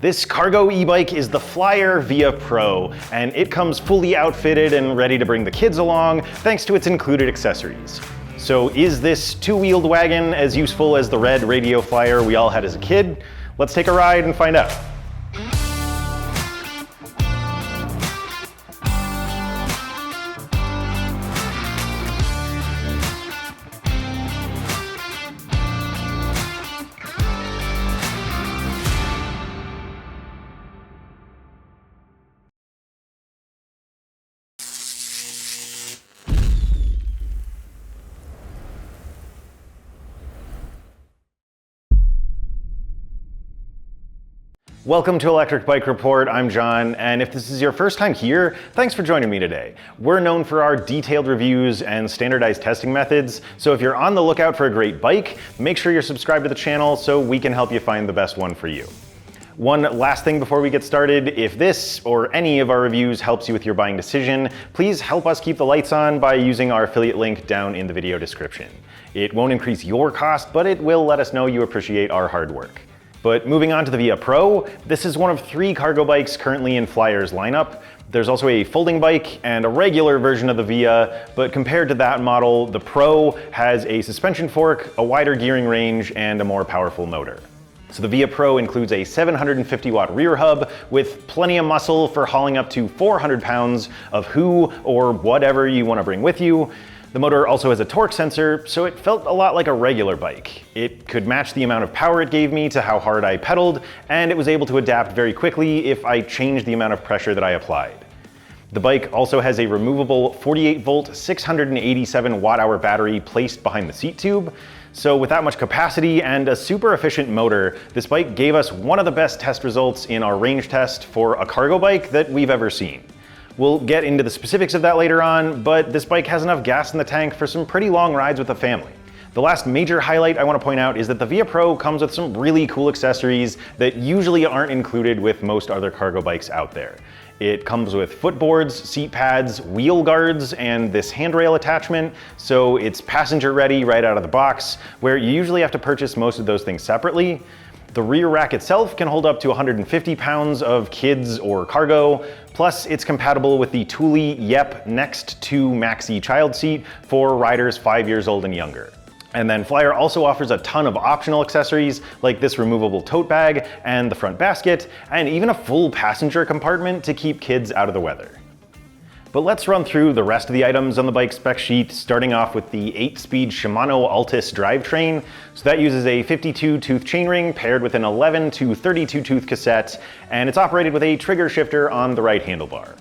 This cargo e-bike is the Flyer Via Pro, and it comes fully outfitted and ready to bring the kids along thanks to its included accessories. So is this two-wheeled wagon as useful as the red radio flyer we all had as a kid? Let's take a ride and find out. Welcome to Electric Bike Report, I'm John, and if this is your first time here, thanks for joining me today. We're known for our detailed reviews and standardized testing methods, so if you're on the lookout for a great bike, make sure you're subscribed to the channel so we can help you find the best one for you. One last thing before we get started, if this or any of our reviews helps you with your buying decision, please help us keep the lights on by using our affiliate link down in the video description. It won't increase your cost, but it will let us know you appreciate our hard work. But moving on to the Via Pro, this is one of 3 cargo bikes currently in Flyer's lineup. There's also a folding bike and a regular version of the Via, but compared to that model, the Pro has a suspension fork, a wider gearing range, and a more powerful motor. So the Via Pro includes a 750 watt rear hub with plenty of muscle for hauling up to 400 pounds of who or whatever you want to bring with you. The motor also has a torque sensor, so it felt a lot like a regular bike. It could match the amount of power it gave me to how hard I pedaled, and it was able to adapt very quickly if I changed the amount of pressure that I applied. The bike also has a removable 48 volt, 687 watt hour battery placed behind the seat tube. So with that much capacity and a super efficient motor, this bike gave us one of the best test results in our range test for a cargo bike that we've ever seen. We'll get into the specifics of that later on, but this bike has enough gas in the tank for some pretty long rides with the family. The last major highlight I want to point out is that the Via Pro comes with some really cool accessories that usually aren't included with most other cargo bikes out there. It comes with footboards, seat pads, wheel guards, and this handrail attachment, so it's passenger ready right out of the box, where you usually have to purchase most of those things separately. The rear rack itself can hold up to 150 pounds of kids or cargo, plus it's compatible with the Thule Yep Next 2 Maxi child seat for riders 5 years old and younger. And then Flyer also offers a ton of optional accessories like this removable tote bag and the front basket, and even a full passenger compartment to keep kids out of the weather. But let's run through the rest of the items on the bike spec sheet, starting off with the 8-speed Shimano Altis drivetrain. So that uses a 52-tooth chainring paired with an 11 to 32-tooth cassette, and it's operated with a trigger shifter on the right handlebar.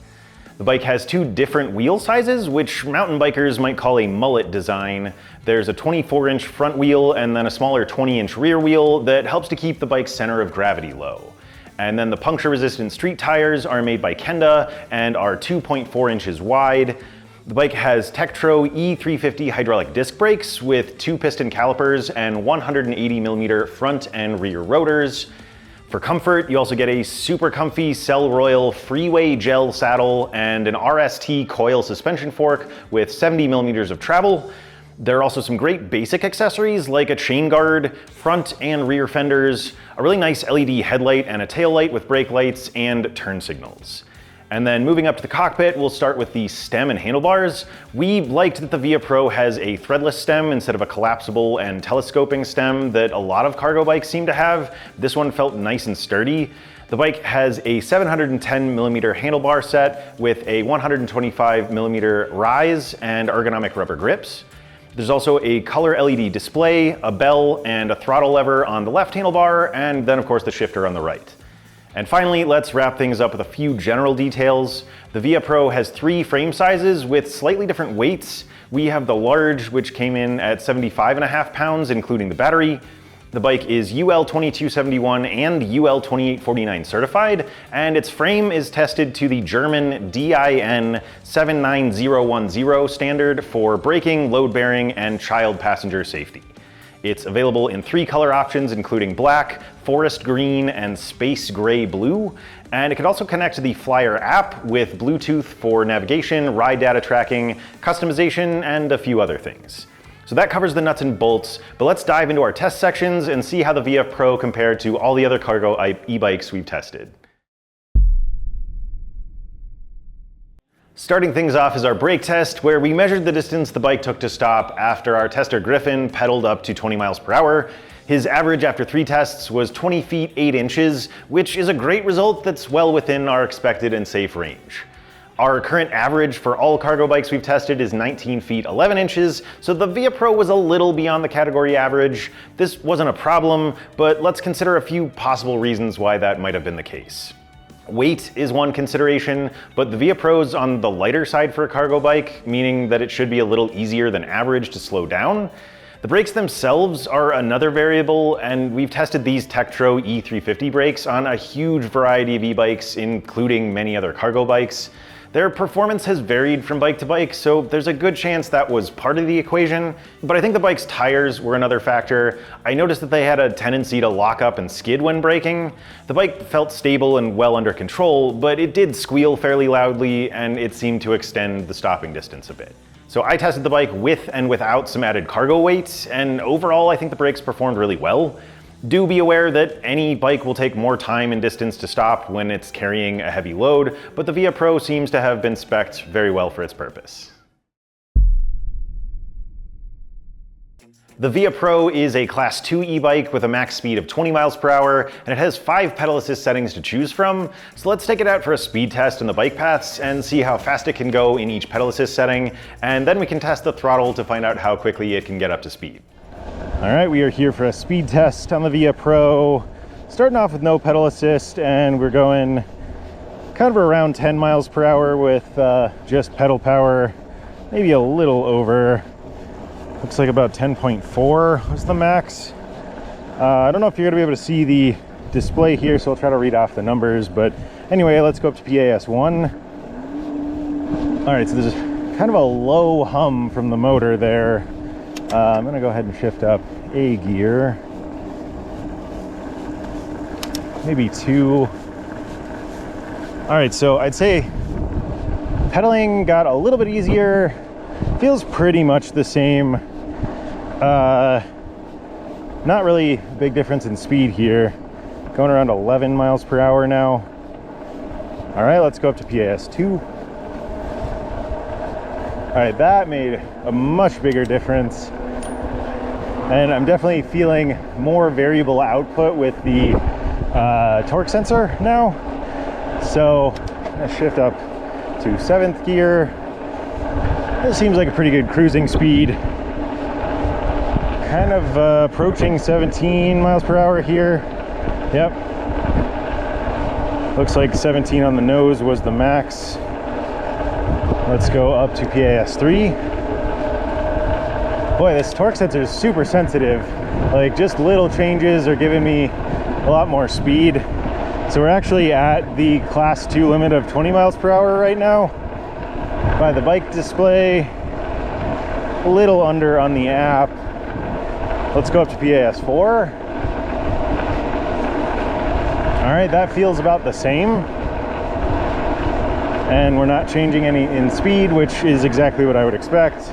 The bike has 2 different wheel sizes, which mountain bikers might call a mullet design. There's a 24-inch front wheel and then a smaller 20-inch rear wheel that helps to keep the bike's center of gravity low. And then the puncture-resistant street tires are made by Kenda and are 2.4 inches wide. The bike has Tektro E350 hydraulic disc brakes with 2 piston calipers and 180mm front and rear rotors. For comfort, you also get a super comfy Cell Royal Freeway Gel saddle and an RST coil suspension fork with 70mm of travel. There are also some great basic accessories like a chain guard, front and rear fenders, a really nice LED headlight and a tail light with brake lights and turn signals. And then moving up to the cockpit, we'll start with the stem and handlebars. We liked that the Via Pro has a threadless stem instead of a collapsible and telescoping stem that a lot of cargo bikes seem to have. This one felt nice and sturdy. The bike has a 710mm handlebar set with a 125mm rise and ergonomic rubber grips. There's also a color LED display, a bell, and a throttle lever on the left handlebar, and then of course the shifter on the right. And finally, let's wrap things up with a few general details. The Via Pro has 3 frame sizes with slightly different weights. We have the large, which came in at 75.5 pounds, including the battery. The bike is UL 2271 and UL 2849 certified, and its frame is tested to the German DIN 79010 standard for braking, load bearing, and child passenger safety. It's available in 3 color options, including black, forest green, and space gray blue. And it can also connect to the Flyer app with Bluetooth for navigation, ride data tracking, customization, and a few other things. So that covers the nuts and bolts, but let's dive into our test sections and see how the VF Pro compared to all the other cargo e-bikes we've tested. Starting things off is our brake test, where we measured the distance the bike took to stop after our tester Griffin pedaled up to 20 miles per hour. His average after 3 tests was 20 feet 8 inches, which is a great result that's well within our expected and safe range. Our current average for all cargo bikes we've tested is 19 feet 11 inches, so the VF Pro was a little beyond the category average. This wasn't a problem, but let's consider a few possible reasons why that might have been the case. Weight is one consideration, but the VF Pro's on the lighter side for a cargo bike, meaning that it should be a little easier than average to slow down. The brakes themselves are another variable, and we've tested these Tektro E350 brakes on a huge variety of e-bikes, including many other cargo bikes. Their performance has varied from bike to bike, so there's a good chance that was part of the equation, but I think the bike's tires were another factor. I noticed that they had a tendency to lock up and skid when braking. The bike felt stable and well under control, but it did squeal fairly loudly, and it seemed to extend the stopping distance a bit. So I tested the bike with and without some added cargo weight, and overall I think the brakes performed really well. Do be aware that any bike will take more time and distance to stop when it's carrying a heavy load, but the VF Pro seems to have been spec'd very well for its purpose. The VF Pro is a Class 2 e-bike with a max speed of 20 miles per hour, and it has 5 pedal assist settings to choose from. So let's take it out for a speed test in the bike paths and see how fast it can go in each pedal assist setting, and then we can test the throttle to find out how quickly it can get up to speed. All right, we are here for a speed test on the VF Pro. Starting off with no pedal assist, and we're going kind of around 10 miles per hour with just pedal power, maybe a little over. Looks like about 10.4 was the max. I don't know if you're gonna be able to see the display here, so I'll try to read off the numbers, but anyway, let's go up to PAS1. All right, so there's kind of a low hum from the motor there. I'm gonna go ahead and shift up a gear, maybe 2. All right, so I'd say pedaling got a little bit easier. Feels pretty much the same. Not really a big difference in speed here. Going around 11 miles per hour now. All right, let's go up to PAS2. All right, that made a much bigger difference. And I'm definitely feeling more variable output with the torque sensor now. So I'm gonna shift up to 7th gear. This seems like a pretty good cruising speed. Kind of approaching 17 miles per hour here. Yep. Looks like 17 on the nose was the max. Let's go up to PAS3. Boy, this torque sensor is super sensitive. Like, just little changes are giving me a lot more speed. So we're actually at the Class 2 limit of 20 miles per hour right now by the bike display. A little under on the app. Let's go up to PAS4. All right, that feels about the same. And we're not changing any in speed, which is exactly what I would expect.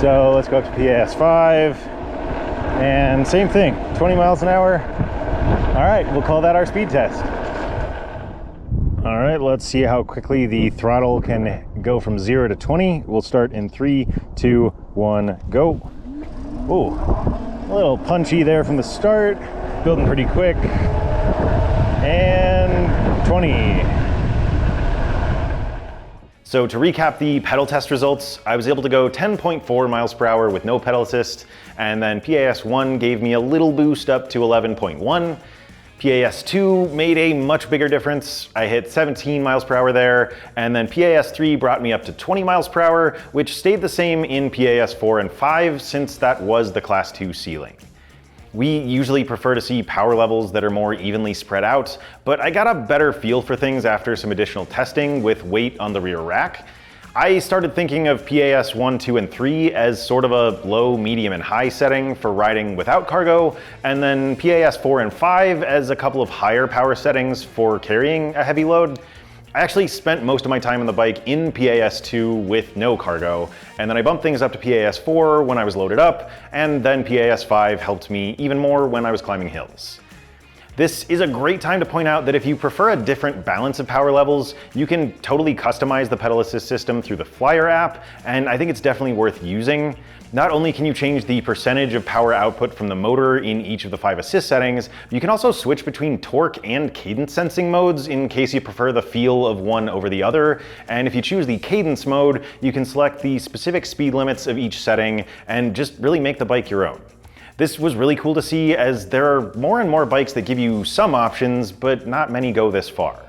So let's go up to PAS5, and same thing, 20 miles an hour. All right, we'll call that our speed test. All right, let's see how quickly the throttle can go from 0 to 20. We'll start in 3, 2, 1, go. Ooh, a little punchy there from the start, building pretty quick. And 20. So to recap the pedal test results, I was able to go 10.4 miles per hour with no pedal assist, and then PAS1 gave me a little boost up to 11.1. PAS2 made a much bigger difference. I hit 17 miles per hour there, and then PAS3 brought me up to 20 miles per hour, which stayed the same in PAS4 and 5 since that was the Class 2 ceiling. We usually prefer to see power levels that are more evenly spread out, but I got a better feel for things after some additional testing with weight on the rear rack. I started thinking of PAS 1, 2, and 3 as sort of a low, medium, and high setting for riding without cargo, and then PAS 4 and 5 as a couple of higher power settings for carrying a heavy load. I actually spent most of my time on the bike in PAS2 with no cargo, and then I bumped things up to PAS4 when I was loaded up, and then PAS5 helped me even more when I was climbing hills. This is a great time to point out that if you prefer a different balance of power levels, you can totally customize the pedal assist system through the Flyer app, and I think it's definitely worth using. Not only can you change the percentage of power output from the motor in each of the 5 assist settings, you can also switch between torque and cadence sensing modes in case you prefer the feel of one over the other. And if you choose the cadence mode, you can select the specific speed limits of each setting and just really make the bike your own. This was really cool to see, as there are more and more bikes that give you some options, but not many go this far.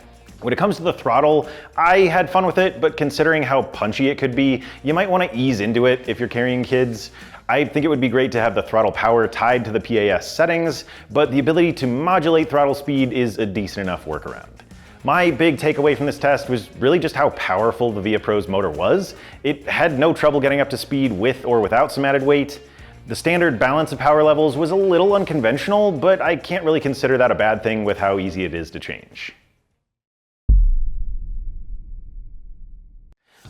When it comes to the throttle, I had fun with it, but considering how punchy it could be, you might want to ease into it if you're carrying kids. I think it would be great to have the throttle power tied to the PAS settings, but the ability to modulate throttle speed is a decent enough workaround. My big takeaway from this test was really just how powerful the ViaPro's motor was. It had no trouble getting up to speed with or without some added weight. The standard balance of power levels was a little unconventional, but I can't really consider that a bad thing with how easy it is to change.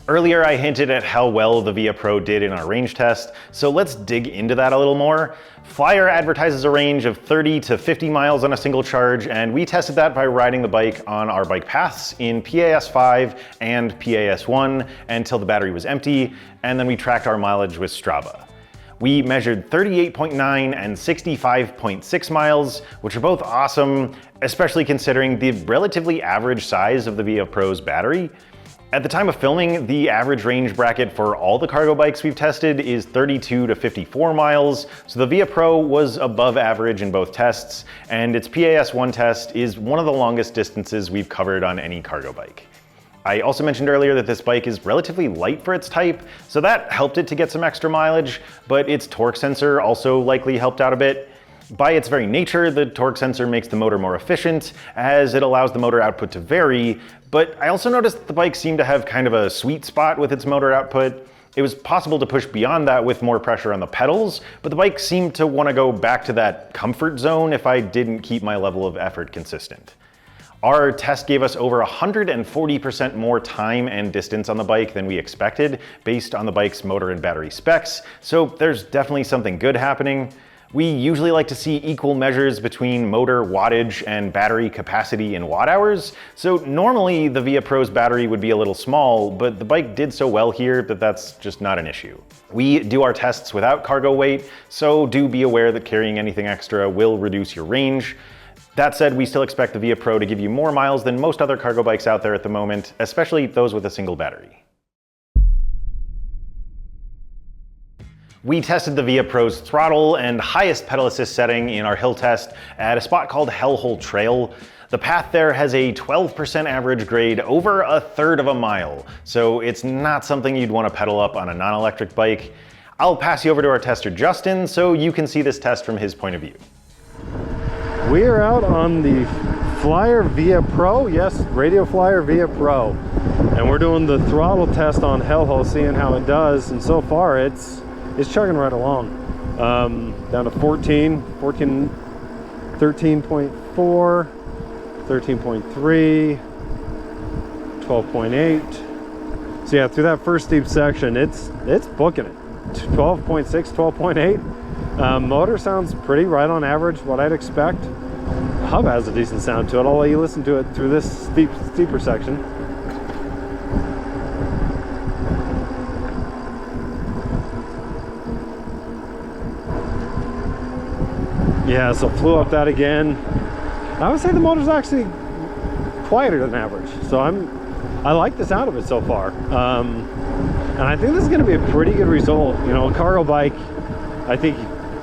Earlier I hinted at how well the ViaPro did in our range test, so let's dig into that a little more. Flyer advertises a range of 30 to 50 miles on a single charge, and we tested that by riding the bike on our bike paths in PAS5 and PAS1 until the battery was empty, and then we tracked our mileage with Strava. We measured 38.9 and 65.6 miles, which are both awesome, especially considering the relatively average size of the ViaPro's battery. At the time of filming, the average range bracket for all the cargo bikes we've tested is 32 to 54 miles, so the ViaPro was above average in both tests, and its PAS1 test is one of the longest distances we've covered on any cargo bike. I also mentioned earlier that this bike is relatively light for its type, so that helped it to get some extra mileage, but its torque sensor also likely helped out a bit. By its very nature, the torque sensor makes the motor more efficient, as it allows the motor output to vary, but I also noticed that the bike seemed to have kind of a sweet spot with its motor output. It was possible to push beyond that with more pressure on the pedals, but the bike seemed to want to go back to that comfort zone if I didn't keep my level of effort consistent. Our test gave us over 140% more time and distance on the bike than we expected based on the bike's motor and battery specs, so there's definitely something good happening. We usually like to see equal measures between motor wattage and battery capacity in watt hours, so normally the ViaPro's battery would be a little small, but the bike did so well here that that's just not an issue. We do our tests without cargo weight, so do be aware that carrying anything extra will reduce your range. That said, we still expect the ViaPro to give you more miles than most other cargo bikes out there at the moment, especially those with a single battery. We tested the ViaPro's throttle and highest pedal assist setting in our hill test at a spot called Hellhole Trail. The path there has a 12% average grade over a third of a mile, so it's not something you'd want to pedal up on a non-electric bike. I'll pass you over to our tester Justin so you can see this test from his point of view. We are out on the Flyer ViaPro, yes, Radio Flyer ViaPro, and we're doing the throttle test on Hellhole, seeing how it does, and so far it's chugging right along. Down to 13.4, 13.3, 12.8. So yeah, through that first steep section, it's booking it. 12.6, 12.8. Motor sounds pretty right on average, what I'd expect. Hub has a decent sound to it. I'll let you listen to it through this steeper section. Yeah, so flew up that again. I would say the motor's actually quieter than average, so I like the sound of it so far. And I think this is going to be a pretty good result. You know, a cargo bike, I think,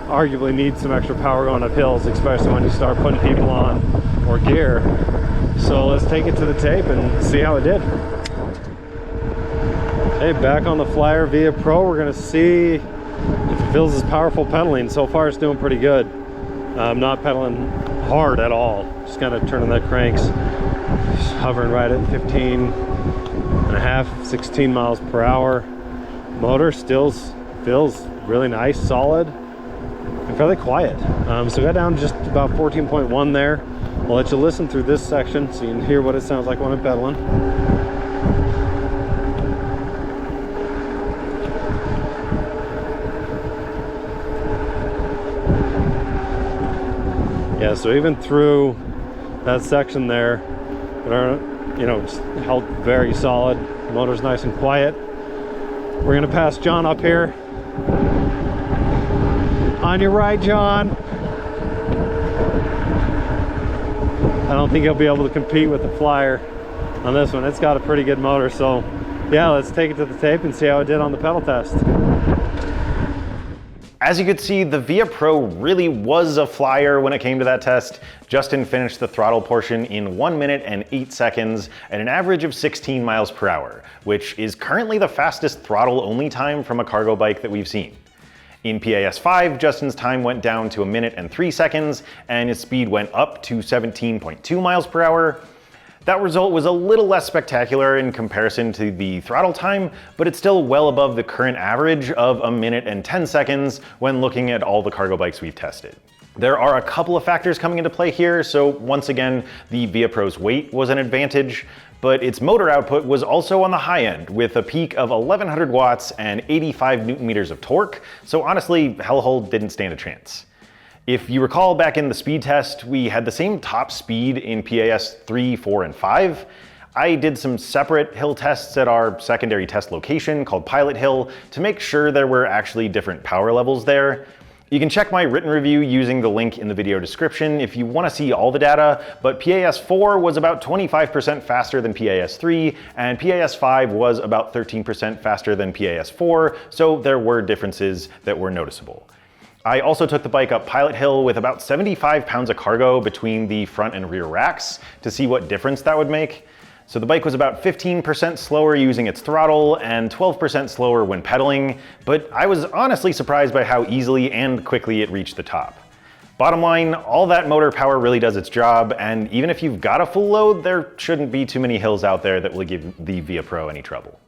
arguably needs some extra power going up hills, especially when you start putting people on or gear. So let's take it to the tape and see how it did. Okay, back on the Flyer ViaPro, we're going to see if it feels as powerful pedaling. So far it's doing pretty good. I'm not pedaling hard at all, just kind of turning the cranks, just hovering right at 15.5, 16 miles per hour. Motor still feels really nice, solid, and fairly quiet. So we got down just about 14.1 there. I'll let you listen through this section so you can hear what it sounds like when I'm pedaling. Yeah, so even through that section there, just held very solid. The motor's nice and quiet. We're gonna pass John up here. On your right, John. I don't think he'll be able to compete with the Flyer on this one. It's got a pretty good motor, so yeah, let's take it to the tape and see how it did on the pedal test. As you could see, the Via Pro really was a flyer when it came to that test. Justin finished the throttle portion in 1 minute and 8 seconds at an average of 16 miles per hour, which is currently the fastest throttle-only time from a cargo bike that we've seen. In PAS 5, Justin's time went down to 1 minute and 3 seconds, and his speed went up to 17.2 miles per hour. That result was a little less spectacular in comparison to the throttle time, but it's still well above the current average of 1 minute and 10 seconds when looking at all the cargo bikes we've tested. There are a couple of factors coming into play here, so once again, the Via Pro's weight was an advantage, but its motor output was also on the high end, with a peak of 1100 watts and 85 newton meters of torque, so honestly, Hellhole didn't stand a chance. If you recall back in the speed test, we had the same top speed in PAS 3, 4, and 5. I did some separate hill tests at our secondary test location called Pilot Hill to make sure there were actually different power levels there. You can check my written review using the link in the video description if you want to see all the data, but PAS 4 was about 25% faster than PAS 3, and PAS 5 was about 13% faster than PAS 4, so there were differences that were noticeable. I also took the bike up Pilot Hill with about 75 pounds of cargo between the front and rear racks to see what difference that would make. So the bike was about 15% slower using its throttle and 12% slower when pedaling, but I was honestly surprised by how easily and quickly it reached the top. Bottom line, all that motor power really does its job, and even if you've got a full load, there shouldn't be too many hills out there that will give the Via Pro any trouble.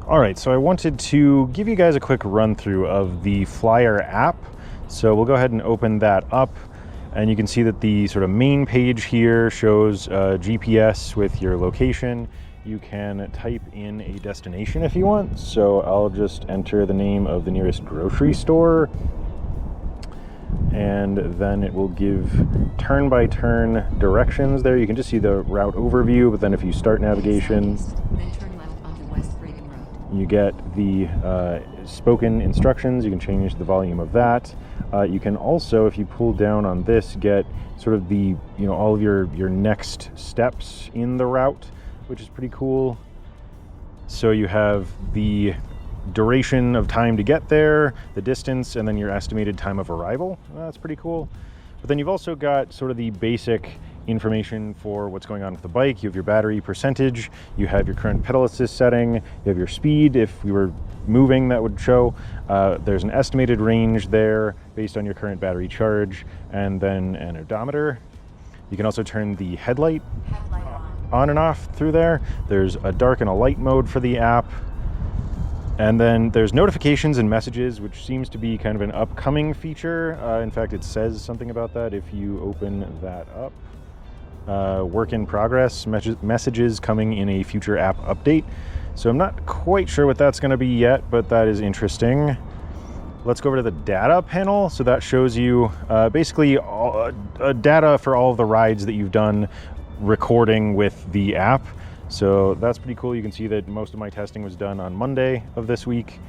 All right, so I wanted to give you guys a quick run through of the Flyer app. So we'll go ahead and open that up, and you can see that the sort of main page here shows GPS with your location. You can type in a destination if you want. So I'll just enter the name of the nearest grocery store, and then it will give turn-by-turn directions there. You can just see the route overview, but then if you start navigation, you get the spoken instructions. You can change the volume of that. You can also, if you pull down on this, get sort of the, all of your next steps in the route, which is pretty cool. So you have the duration of time to get there, the distance, and then your estimated time of arrival. That's pretty cool. But then you've also got sort of the basic information for what's going on with the bike. You have your battery percentage, you have your current pedal assist setting, you have your speed. If we were moving, that would show. There's an estimated range there based on your current battery charge, and then an odometer. You can also turn the headlight on and off through there. There's a dark and a light mode for the app. And then there's notifications and messages, which seems to be kind of an upcoming feature. In fact, it says something about that if you open that up. Work in progress, messages coming in a future app update. So I'm not quite sure what that's going to be yet, but that is interesting. Let's go over to the data panel. So that shows you basically data for all of the rides that you've done recording with the app. So that's pretty cool. You can see that most of my testing was done on Monday of this week.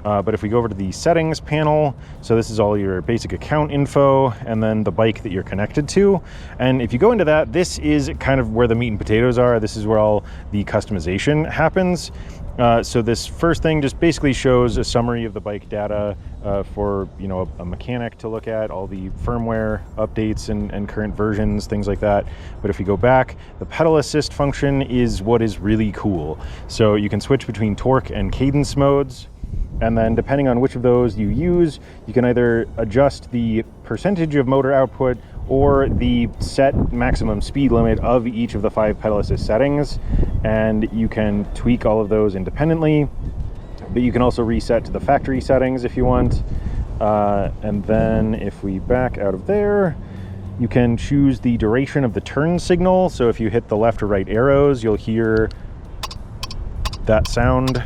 But if we go over to the settings panel, so this is all your basic account info and then the bike that you're connected to. And if you go into that, this is kind of where the meat and potatoes are. This is where all the customization happens. So this first thing just basically shows a summary of the bike data for a mechanic to look at, all the firmware updates and current versions, things like that. But if we go back, the pedal assist function is what is really cool. So you can switch between torque and cadence modes. And then depending on which of those you use, you can either adjust the percentage of motor output or the set maximum speed limit of each of the 5 pedal assist settings. And you can tweak all of those independently, but you can also reset to the factory settings if you want. And then if we back out of there, you can choose the duration of the turn signal. So if you hit the left or right arrows, you'll hear that sound.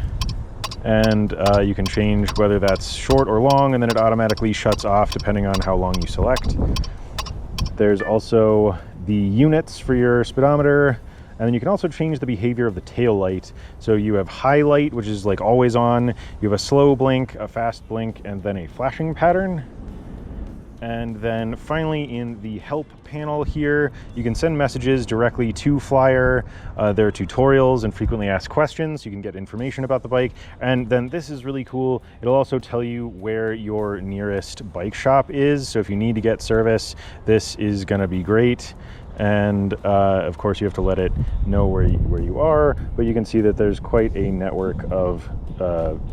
And you can change whether that's short or long, and then it automatically shuts off depending on how long you select. There's also the units for your speedometer, and then you can also change the behavior of the tail light. So you have high light, which is like always on. You have a slow blink, a fast blink, and then a flashing pattern. And then finally in the help panel here, you can send messages directly to Flyer. There are tutorials and frequently asked questions. You can get information about the bike. And then this is really cool. It'll also tell you where your nearest bike shop is. So if you need to get service, this is gonna be great. And of course you have to let it know where you are, but you can see that there's quite a network of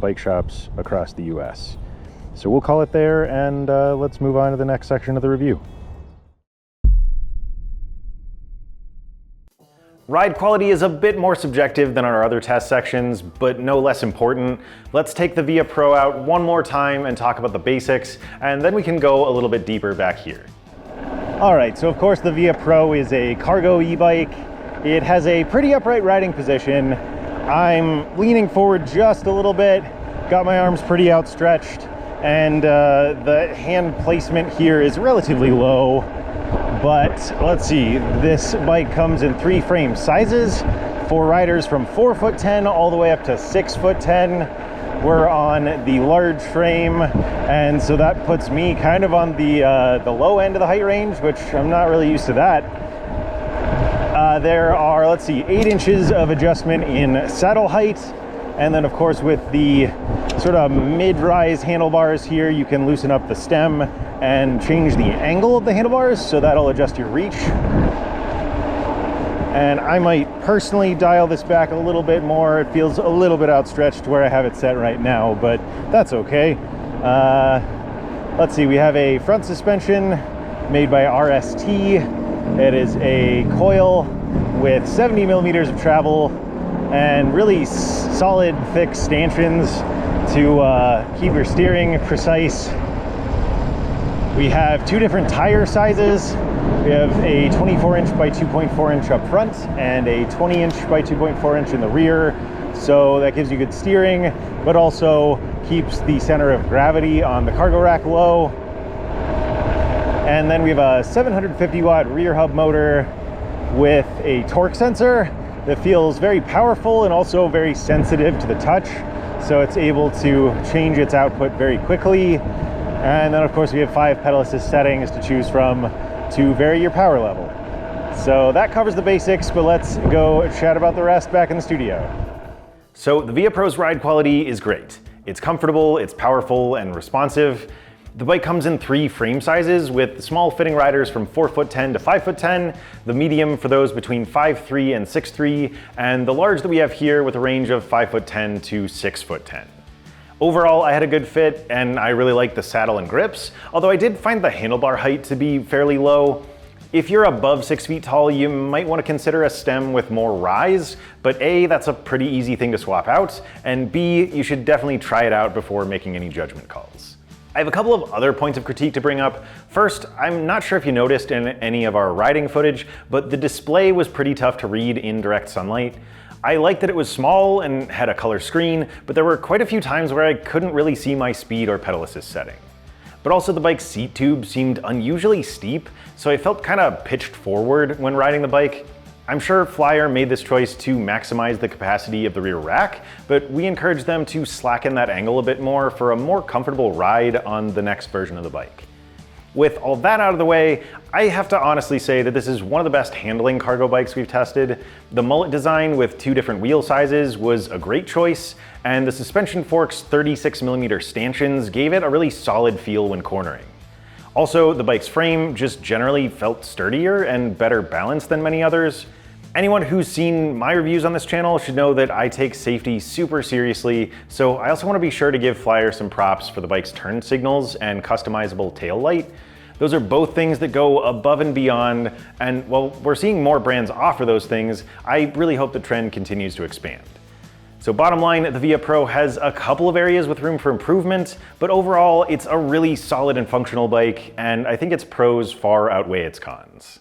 bike shops across the US. So we'll call it there, and let's move on to the next section of the review. Ride quality is a bit more subjective than our other test sections, but no less important. Let's take the Via Pro out one more time and talk about the basics, and then we can go a little bit deeper back here. All right, so of course the Via Pro is a cargo e-bike. It has a pretty upright riding position. I'm leaning forward just a little bit, got my arms pretty outstretched, and the hand placement here is relatively low. But let's see, this bike comes in 3 frame sizes for riders from 4'10" all the way up to 6'10". We're on the large frame, and so that puts me kind of on the low end of the height range, which I'm not really used to that. There are, let's see, 8 inches of adjustment in saddle height. And then of course with the sort of mid-rise handlebars here, you can loosen up the stem and change the angle of the handlebars, so that'll adjust your reach. And I might personally dial this back a little bit more. It feels a little bit outstretched where I have it set right now, but that's okay. Let's see, we have a front suspension made by RST. It is a coil with 70 millimeters of travel and really solid, thick stanchions to keep your steering precise. We have 2 different tire sizes. We have a 24-inch by 2.4-inch up front and a 20-inch by 2.4-inch in the rear. So that gives you good steering, but also keeps the center of gravity on the cargo rack low. And then we have a 750-watt rear hub motor with a torque sensor that feels very powerful and also very sensitive to the touch. So it's able to change its output very quickly. And then of course we have 5 pedal assist settings to choose from to vary your power level. So that covers the basics, but let's go chat about the rest back in the studio. So the Via Pro's ride quality is great. It's comfortable, it's powerful and responsive. The bike comes in 3 frame sizes, with small fitting riders from 4'10" to 5'10", the medium for those between 5'3" and 6'3", and the large that we have here with a range of 5'10" to 6'10". Overall, I had a good fit, and I really liked the saddle and grips, although I did find the handlebar height to be fairly low. If you're above 6 feet tall, you might want to consider a stem with more rise, but A, that's a pretty easy thing to swap out, and B, you should definitely try it out before making any judgment calls. I have a couple of other points of critique to bring up. First, I'm not sure if you noticed in any of our riding footage, but the display was pretty tough to read in direct sunlight. I liked that it was small and had a color screen, but there were quite a few times where I couldn't really see my speed or pedal assist setting. But also the bike's seat tube seemed unusually steep, so I felt kind of pitched forward when riding the bike. I'm sure Flyer made this choice to maximize the capacity of the rear rack, but we encourage them to slacken that angle a bit more for a more comfortable ride on the next version of the bike. With all that out of the way, I have to honestly say that this is one of the best handling cargo bikes we've tested. The mullet design with 2 different wheel sizes was a great choice, and the suspension fork's 36mm stanchions gave it a really solid feel when cornering. Also, the bike's frame just generally felt sturdier and better balanced than many others. Anyone who's seen my reviews on this channel should know that I take safety super seriously, so I also want to be sure to give Flyer some props for the bike's turn signals and customizable tail light. Those are both things that go above and beyond, and while we're seeing more brands offer those things, I really hope the trend continues to expand. So bottom line, the Via Pro has a couple of areas with room for improvement, but overall it's a really solid and functional bike, and I think its pros far outweigh its cons.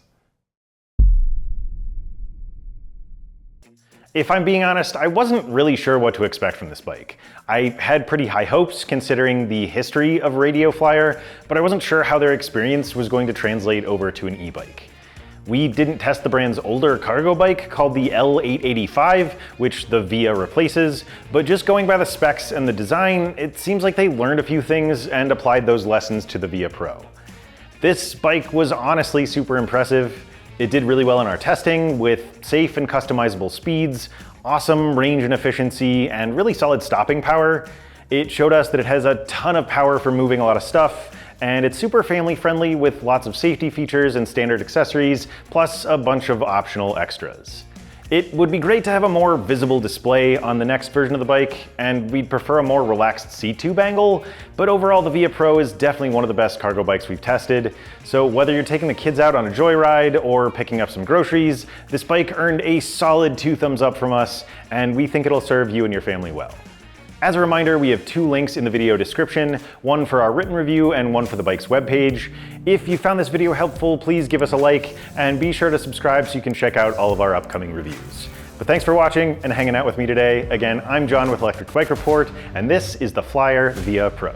If I'm being honest, I wasn't really sure what to expect from this bike. I had pretty high hopes considering the history of Radio Flyer, but I wasn't sure how their experience was going to translate over to an e-bike. We didn't test the brand's older cargo bike called the L885, which the Via replaces, but just going by the specs and the design, it seems like they learned a few things and applied those lessons to the Via Pro. This bike was honestly super impressive. It did really well in our testing with safe and customizable speeds, awesome range and efficiency, and really solid stopping power. It showed us that it has a ton of power for moving a lot of stuff, and it's super family friendly with lots of safety features and standard accessories, plus a bunch of optional extras. It would be great to have a more visible display on the next version of the bike, and we'd prefer a more relaxed seat tube angle, but overall the Via Pro is definitely one of the best cargo bikes we've tested. So whether you're taking the kids out on a joyride or picking up some groceries, this bike earned a solid 2 thumbs up from us, and we think it'll serve you and your family well. As a reminder, we have 2 links in the video description, one for our written review and one for the bike's webpage. If you found this video helpful, please give us a like and be sure to subscribe so you can check out all of our upcoming reviews. But thanks for watching and hanging out with me today. Again, I'm John with Electric Bike Report, and this is the Flyer Via Pro.